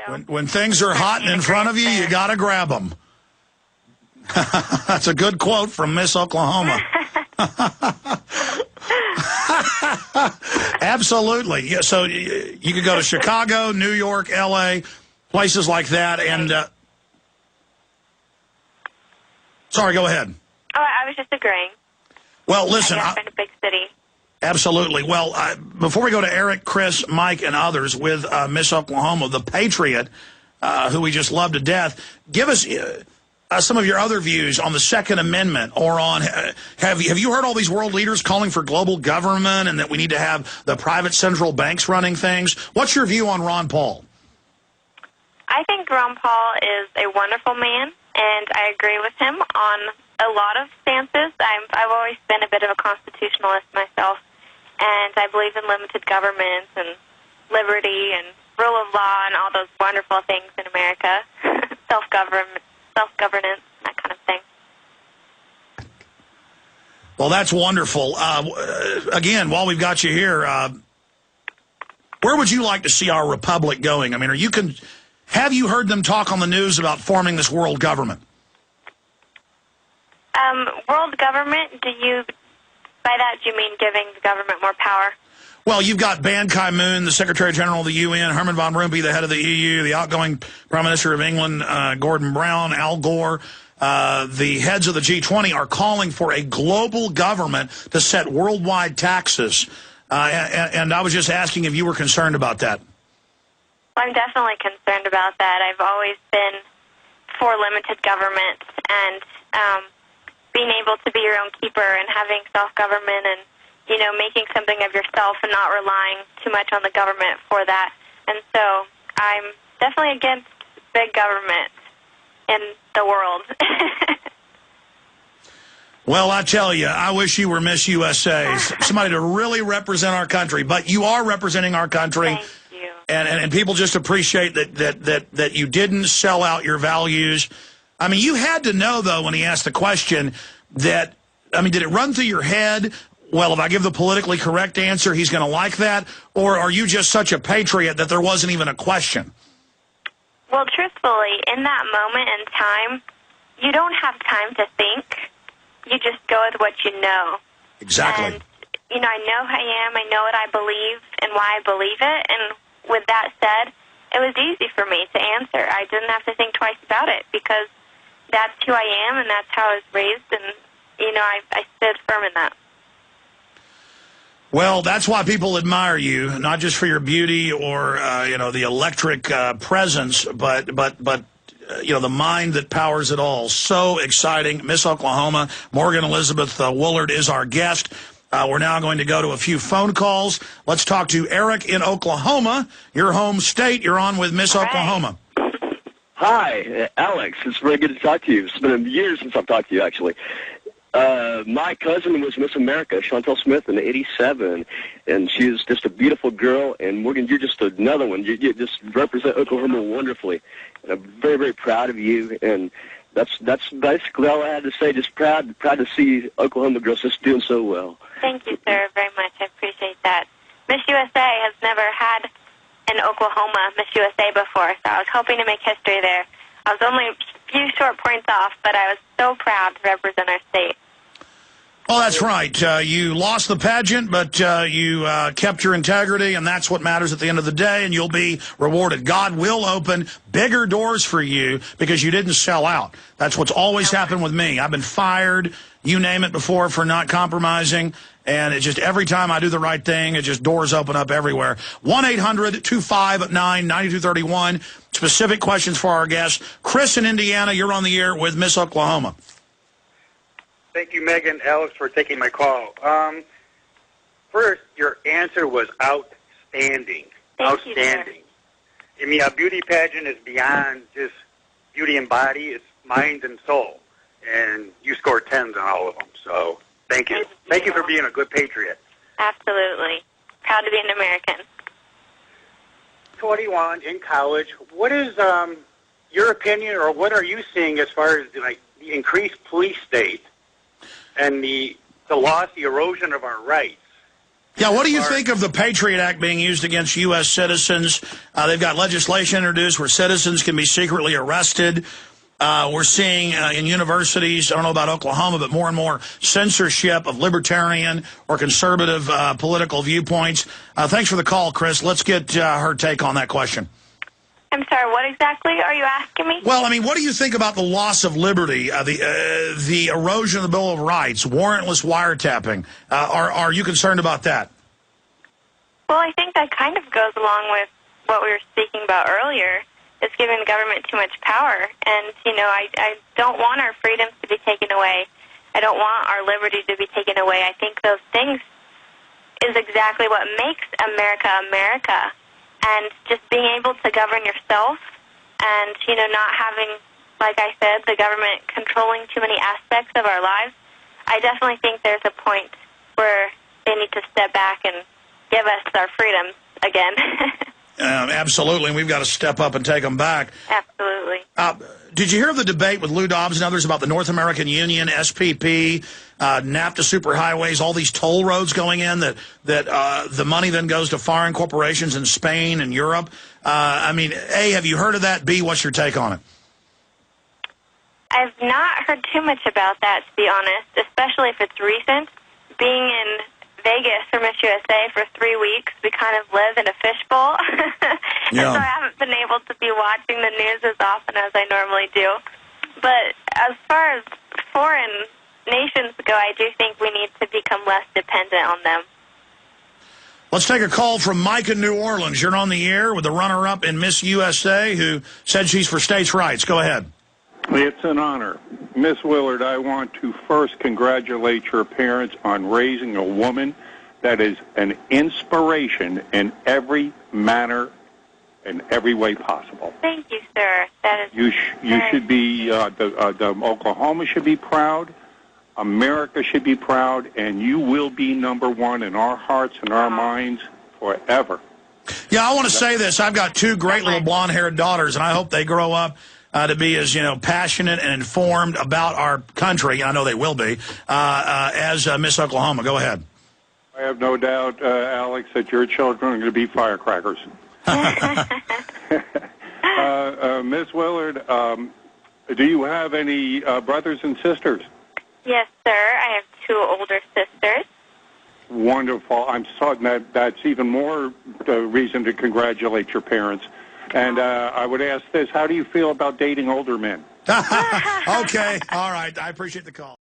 So when things are hot and in front of you, you got to grab them. That's a good quote from Miss Oklahoma. Absolutely. Yeah, so you could go to Chicago, New York, L.A., places like that. And sorry, go ahead. Oh, I was just agreeing. Well, listen. I guess in a big city. Absolutely. Well, before we go to Eric, Chris, Mike, and others with Miss Oklahoma, the Patriot, who we just love to death, give us some of your other views on the Second Amendment, or on have you heard all these world leaders calling for global government and that we need to have the private central banks running things? What's your view on Ron Paul? I think Ron Paul is a wonderful man, and I agree with him on a lot of stances. I've always been a bit of a constitutionalist myself, and I believe in limited government and liberty and rule of law and all those wonderful things in America, self-governance, that kind of thing. Well, that's wonderful. Again, while we've got you here, where would you like to see our republic going? I mean, have you heard them talk on the news about forming this world government? World government, by that do you mean giving the government more power? Well, you've got Ban Ki-moon, the Secretary General of the UN, Herman von Rompuy, the head of the EU, the outgoing Prime Minister of England, Gordon Brown, Al Gore. The heads of the G20 are calling for a global government to set worldwide taxes. And I was just asking if you were concerned about that. I'm definitely concerned about that. I've always been for limited government and being able to be your own keeper and having self-government and, making something of yourself and not relying too much on the government for that. And so I'm definitely against big government in the world. Well, I tell you, I wish you were Miss USA, somebody to really represent our country. But you are representing our country. Thank you. And people just appreciate that you didn't sell out your values. I mean, you had to know, though, when he asked the question did it run through your head, well, if I give the politically correct answer, he's going to like that? Or are you just such a patriot that there wasn't even a question? Well, truthfully, in that moment in time, you don't have time to think. You just go with what you know. Exactly. And, I know who I am. I know what I believe and why I believe it. And with that said, it was easy for me to answer. I didn't have to think twice about it because that's who I am and that's how I was raised. And, I stood firm in that. Well, that's why people admire you, not just for your beauty or, the electric presence, but the mind that powers it all. So exciting. Miss Oklahoma, Morgan Elizabeth Woolard is our guest. We're now going to go to a few phone calls. Let's talk to Eric in Oklahoma, your home state. You're on with Miss Oklahoma. Hi, Alex. It's very good to talk to you. It's been years since I've talked to you, actually. My cousin was Miss America, Chantel Smith, in '87, and she is just a beautiful girl. And Morgan, you're just another one. You just represent Oklahoma wonderfully. And I'm very, very proud of you. And that's basically all I had to say. Just proud to see Oklahoma girls just doing so well. Thank you, sir, very much. I appreciate that. Miss USA has never had an Oklahoma Miss USA before, so I was hoping to make history there. I was only a few short points off, but I was so proud to represent our state. Well, that's right. You lost the pageant, but you kept your integrity, and that's what matters at the end of the day, and you'll be rewarded. God will open bigger doors for you because you didn't sell out. That's what's always happened with me. I've been fired, you name it, before for not compromising, and it just every time I do the right thing, it just doors open up everywhere. 1-800-259-9231. Specific questions for our guests. Chris in Indiana, you're on the air with Miss Oklahoma. Thank you, Megan, Alex, for taking my call. First, your answer was outstanding. Thank you, sir. I mean, a beauty pageant is beyond just beauty and body. It's mind and soul. And you scored 10s on all of them. So thank you. Thank you for being a good patriot. Absolutely. Proud to be an American. 21 in college. What is your opinion, or what are you seeing as far as the increased police state and the loss, the erosion of our rights Yeah, what do you think of the Patriot Act being used against U.S. citizens? They've got legislation introduced where citizens can be secretly arrested. We're seeing in universities, I don't know about Oklahoma, but more and more censorship of libertarian or conservative political viewpoints. Thanks for the call, Chris. Let's get her take on that question. I'm sorry, what exactly are you asking me? Well, I mean, what do you think about the loss of liberty, the erosion of the Bill of Rights, warrantless wiretapping? Are you concerned about that? Well, I think that kind of goes along with what we were speaking about earlier. It's giving the government too much power. And, you know, I don't want our freedoms to be taken away. I don't want our liberty to be taken away. I think those things is exactly what makes America America. And just being able to govern yourself and, you know, not having, like I said, the government controlling too many aspects of our lives, I definitely think there's a point where they need to step back and give us our freedoms again. Absolutely, and we've got to step up and take them back. Absolutely. Did you hear of the debate with Lou Dobbs and others about the North American Union, SPP, NAFTA superhighways, all these toll roads going in that the money then goes to foreign corporations in Spain and Europe? I mean, A, have you heard of that? B, what's your take on it? I've not heard too much about that, to be honest, especially if it's recent. Being in Vegas for Miss USA for 3 weeks, we kind of live in a fishbowl. Yeah. And so I haven't been able to be watching the news as often as I normally do. But as far as foreign nations go, I do think we need to become less dependent on them. Let's take a call from Mike in New Orleans. You're on the air with the runner-up in Miss USA who said she's for states' rights. Go ahead. It's an honor. Miss Woolard, I want to first congratulate your parents on raising a woman that is an inspiration in every manner, in every way possible. Thank you, sir. That is you should be, the Oklahoma should be proud, America should be proud, and you will be number one in our hearts and our minds forever. Yeah, I want to say this. I've got two great little blonde-haired daughters, and I hope they grow up to be as, you know, passionate and informed about our country, and I know they will be, as Miss Oklahoma. Go ahead. I have no doubt, Alex, that your children are going to be firecrackers. Miss Woolard, do you have any brothers and sisters? Yes, sir. I have 2 older sisters. Wonderful. I'm sorry, that's even more reason to congratulate your parents. And I would ask this, how do you feel about dating older men? Okay. All right. I appreciate the call.